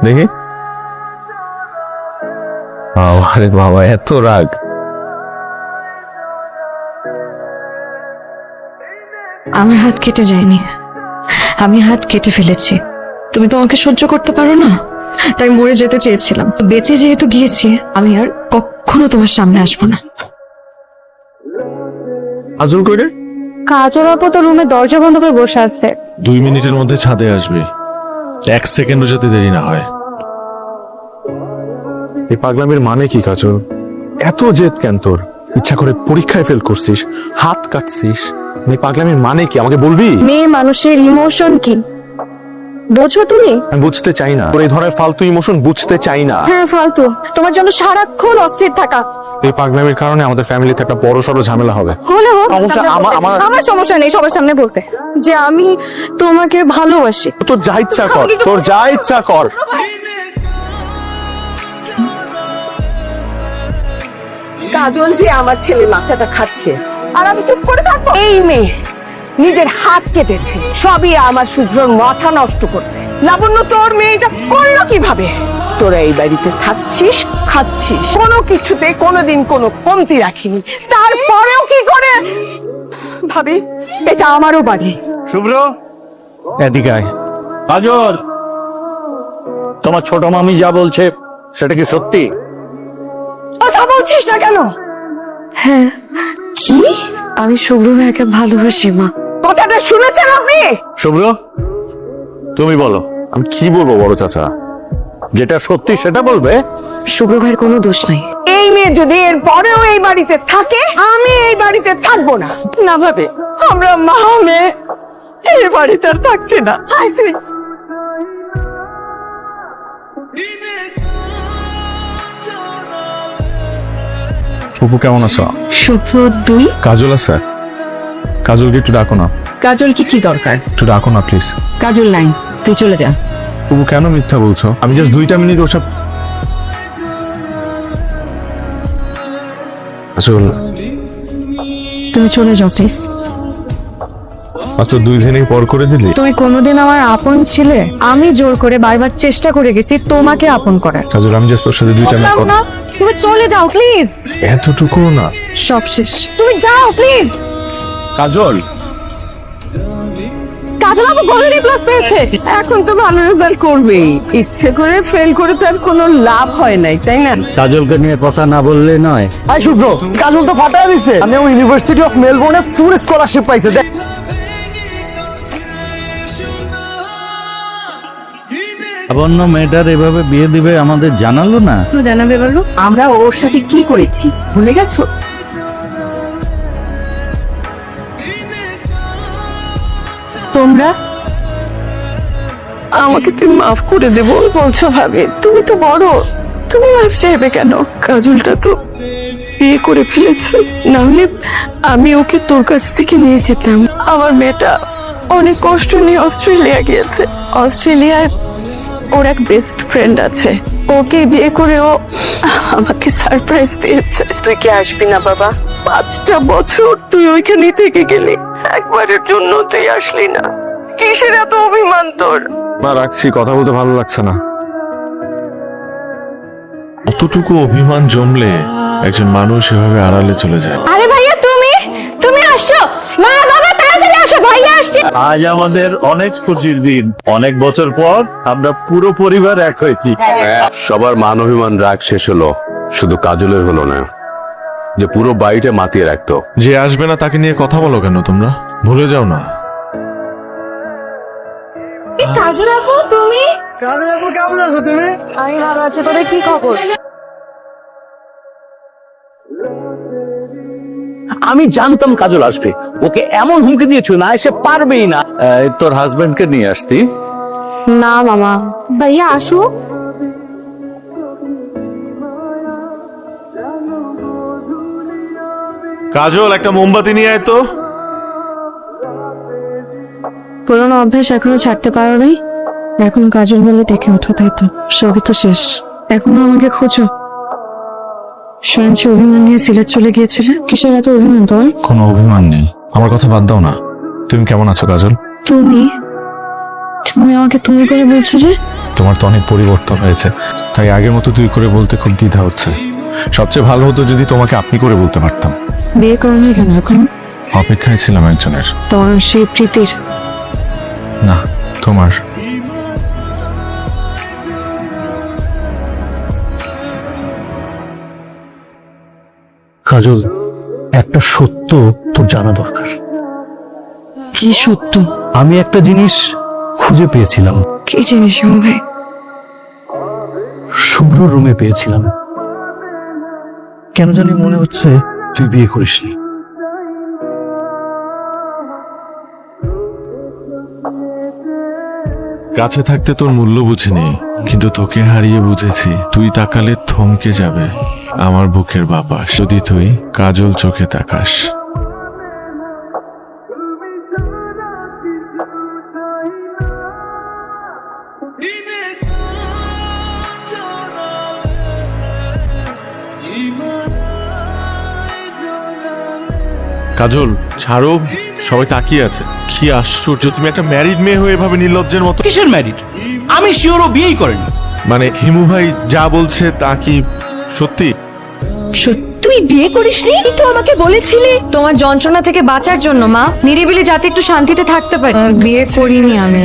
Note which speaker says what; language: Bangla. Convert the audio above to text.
Speaker 1: দেখি। আরে বাবা, এত রাগ!
Speaker 2: আমার হাত কেটে যায়নি, আমি হাত কেটে ফেলেছি। তুমি তো আমাকে সহ্য করতে পারো না, তাই মরে যেতে চেয়েছিলাম। বেঁচে যেহেতু গিয়েছি, আমি আর কখনো তোমার সামনে আসবো না।
Speaker 1: আজল কইরে?
Speaker 3: কাজল আপু তো রুমে দরজা বন্ধ করে বসে আছে।
Speaker 4: 2 মিনিটের মধ্যে ছাদে আসবে, 1 সেকেন্ডও যাতে দেরি না হয়।
Speaker 1: এই পাগলামির মানে কি কাজল? এত জেদ কেন তোর? ইচ্ছা করে পরীক্ষায় ফেল করছিস, হাত কাটছিস, এই পাগলামির মানে কি আমাকে বলবি?
Speaker 3: মেয়ে মানুষের ইমোশন কি বোঝো তুমি?
Speaker 1: আমি বুঝতে চাই না, তোর এই ধরনের ফালতু ইমোশন বুঝতে চাই না।
Speaker 3: হ্যাঁ ফালতু, তোমার জন্য সারাক্ষণ অস্থির থাকা।
Speaker 1: এই পাগলামির কারণে আমাদের ফ্যামিলিতে একটা বড় সড়ো ঝামেলা হবে।
Speaker 3: হলে হোক,
Speaker 1: সমস্যা
Speaker 3: আমার সমস্যা নেই সবার সামনে বলতে যে আমি তোমাকে ভালোবাসি।
Speaker 1: তোর যা ইচ্ছা কর, তোর যা ইচ্ছা কর।
Speaker 5: কাজল যে আমার ছেলে মাথাটা খাচ্ছে আর আমি চুপ করে থাকবো? এই মেয়ে নিজের হাত কেটেছে সবই আমার শুভ্রর মাথা নষ্ট করতে। লাবণ্য, তোর মেয়েটা করলো কিভাবে? তোরা এই বাড়িতে থাকছিস, খাচ্ছিস, কোনো কিছুতে কোনোদিন কোনো কমতি রাখিনি, তারপরেও কি করে ভাবি এটা আমারও বাড়ি।
Speaker 6: শুভ্র, এদিকে আয়। কাজল, তোমার ছোট মামি যা বলছে সেটা কি সত্যি?
Speaker 5: কথা বলছিস না কেন?
Speaker 2: কি? আমি শুভ্র ভাইকে ভালোবাসি মা।
Speaker 5: কথাটা শুনেছেন আপনি?
Speaker 6: শুভ্র, তুমি বলো।
Speaker 1: আমি কি বলবো বড় চাচা?
Speaker 6: যেটা সত্যি সেটা বলবে।
Speaker 2: শুভ্র ভাইয়ের কোনো দোষ নাই।
Speaker 5: এই মেয়ে যদি এর পরেও এই বাড়িতে থাকে, আমি এই বাড়িতে থাকবো না। না ভাবে, আমরা মা মেয়ে এই বাড়িতে আর থাকছি না। আয় তুই।
Speaker 1: ফুপু কেমন আছো?
Speaker 2: শুভ্র দুই।
Speaker 1: কাজল আছে? কাজলকে একটু ডাকো না।
Speaker 5: কাজল কি দরকার?
Speaker 1: একটু ডাকো না প্লিজ।
Speaker 5: কাজল নাই, তুই চলে যা।
Speaker 1: ফুপু কেন মিথ্যা বলছো? আমি জাস্ট 2টা মিনিট ওসব। কাজল,
Speaker 2: তুমি চলে যাও প্লিজ।
Speaker 1: মাত্র 2 দিনই পর করে দিলি।
Speaker 3: তুমি কোনোদিন আমার আপন ছিলে? আমি জোর করে বারবার চেষ্টা করে গেছি তোমাকে আপন করার।
Speaker 1: কাজল, আমি জাস্ট তোর সাথে 2টা মিনিট
Speaker 3: না, তুমি চলে যাও প্লিজ।
Speaker 1: এতটুকু না।
Speaker 3: সব শেষ, তুমি যাও প্লিজ।
Speaker 1: কাজল,
Speaker 3: কাজল আপু গোল্ডেন প্লাস পেয়েছে।
Speaker 5: এখন তো ভালো রেজাল্ট করবেই, ইচ্ছে করে ফেল করে তার কোনো লাভ হয় নাই, তাই না?
Speaker 6: কাজলকে নিয়ে কথা না বললে নয়।
Speaker 7: আই শুভ্র, কাজল তো ফাটায় দিছে। আমি ইউনিভার্সিটি অফ মেলবোর্নে ফুল স্কলারশিপ পাইছে।
Speaker 6: লাবণ্য মেয়েটার এভাবে বিয়ে দিবে আমাদের জানালো না।
Speaker 3: জানাবে বলো।
Speaker 5: আমরা ওর সাথে কি করেছি ভুলে গেছো? তোমরা আমাকে তুমি মাফ করে দেবো বলছো ভাবে? তুমি তো বড়, তুমি মাফ চাইবে কেন? কাজলটা তো বিয়ে করে ফেলেছে, না হলে আমি ওকে তোর কাছ থেকে নিয়ে যেতাম। আমার মেয়েটা অনেক কষ্ট নিয়ে অস্ট্রেলিয়া গিয়েছে। অস্ট্রেলিয়ায় ওর এক বেস্ট ফ্রেন্ড আছে, ওকে বিয়ে করে ও আমাকে সারপ্রাইজ দিয়েছে। তুই কি আসবি না বাবা? 5টা বছর তুই ওইখানেই থেকে গেলি, একবারের জন্য তুই আসলি না। কিসের এত অভিমান তোর?
Speaker 1: না রাখছি, কথা বলতে ভালো লাগছে না।
Speaker 4: অতটুকু অভিমান জমলে একজন মানুষ এভাবে আড়ালে চলে যায়।
Speaker 3: আরে ভাইয়া, তুমি আসছো? মা বাবা তাড়াতাড়ি আসো, ভাইয়া আসছে।
Speaker 6: আজ আমাদের অনেক খুশির দিন। অনেক বছর পর আমরা পুরো পরিবার এক হয়েছি।
Speaker 8: সবার মান অভিমান রাগ শেষ হলো, শুধু কাজলের হলো না, যে পুরো বাড়িটা মাতিয়ে রাখতো।
Speaker 4: যে আসবে না তাকে নিয়ে কথা বলো কেন তোমরা? ভুলে যাও না।
Speaker 3: কাজল আপু তুমি?
Speaker 7: কাজল আপু কেমন আছো তুমি?
Speaker 3: আমি ভালো আছি, তোদের কি খবর?
Speaker 7: আমি জানতাম কাজল আসবে। ওকে এমন হুমকি দিয়েছো না এসে পারবেই না।
Speaker 6: তোর হাজবেন্ডকে নিয়ে আসতি।
Speaker 3: না মামা, ভাইয়া আসো।
Speaker 4: কাজল, একটা মোমবাতি নিয়ে আয় তো।
Speaker 2: পুরোনো অভ্যাস এখনো ছাড়তে পারো নাই? এখন কাজল বলে ডেকে ওঠো, তাই তো? সবই তো শেষ, এখনো আমাকে খোঁজো। শুনেছি অভিমান নিয়ে সিলেট চলে গিয়েছিলে, কিসের এত অভিমান তোর?
Speaker 1: কোনো অভিমান নেই, আমার কথা বাদ দাও না। তুমি কেমন আছো কাজল?
Speaker 2: তুমি তুমি আমাকে তুমি করে বলছো যে?
Speaker 1: তোমার তো অনেক পরিবর্তন হয়েছে, তাই আগের মতো তুই করে বলতে খুব দ্বিধা হচ্ছে। সবচেয়ে ভালো হতো যদি তোমাকে আপনি করে বলতে পারতাম।
Speaker 2: বিয়ে করো না কেন এখন?
Speaker 1: অপেক্ষায় ছিলাম একজনের।
Speaker 2: তোমার সেই প্রীতির?
Speaker 1: না, তোমার।
Speaker 6: কাজল, একটা সত্য তোর জানা দরকার।
Speaker 2: কি সত্য?
Speaker 6: আমি একটা জিনিস খুঁজে পেয়েছিলাম,
Speaker 2: কি জিনিস হিমু ভাই?
Speaker 6: শুভ্র রুমে পেয়েছিলাম। কেন জানি মনে হচ্ছে তুই বিয়ে করিসনি।
Speaker 4: কাছে থাকতে তোর মূল্য বুঝিনি, কিন্তু তোকে হারিয়ে বুঝেছি তুই তাকালে থমকে যাবে আমার বুকের বাতাস, যদি তুই কাজল চোখে তাকাস। কাজল ছাড়ো, সবাই তাকিয়ে আছে। কি আশ্চর্য, তুমি একটা ম্যারিড মেয়ে হয়ে এভাবে নির্লজ্জের মতো।
Speaker 7: কিসের ম্যারিড? আমি শিওরও বিয়েই করেনি।
Speaker 4: মানে হিমু ভাই যা বলছে তা কি সত্যি?
Speaker 3: তুই বিয়ে করিসনি? তুই তো আমাকে বলেছিলি তোমার যন্ত্রণা থেকে বাঁচার জন্য মা, নিরিবিলি যাতে একটু শান্তিতে থাকতে পারি। বিয়ে করিনি আমি।